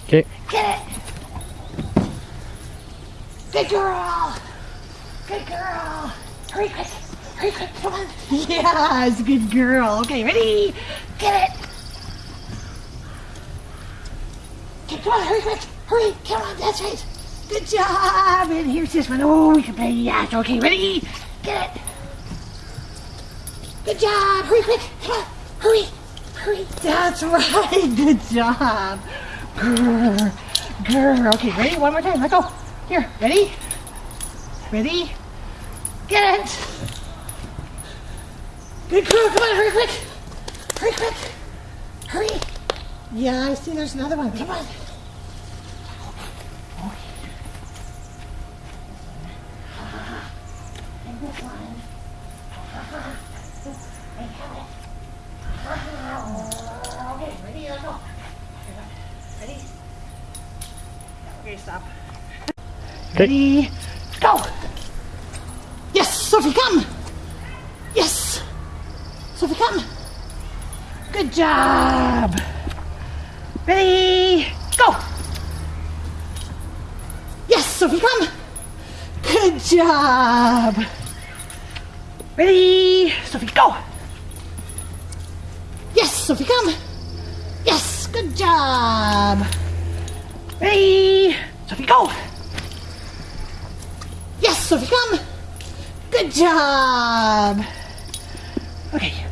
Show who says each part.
Speaker 1: Okay.
Speaker 2: Get it. Good girl. Good girl. Hurry quick. Hurry quick. Come on. Yes, good girl. Okay, ready? Get it. Okay, come on, hurry quick. Hurry. Come on, that's right. Good job. And here's this one. Oh, we can play yes. Okay, ready? Get it. Good job. Hurry quick. Come on. Hurry. Hurry. That's right. Good job. Grr. Grr. Okay, ready? One more time. Let go. Here. Ready? Ready? Get it. Good girl. Come on. Hurry quick. Hurry quick. Hurry. Yeah, I see there's another one. Come on. And this one. I have it. Okay, ready? Let's go. Ready? Okay, stop. Ready? Go! Yes, Sophie, come! Yes! Sophie, come! Good job! Ready? Go! Yes, Sophie, come! Good job! Ready? Sophie, go! Yes, Sophie, come! Yes, good job! Ready? Sophie, go! Yes, Sophie, come! Good job! Okay.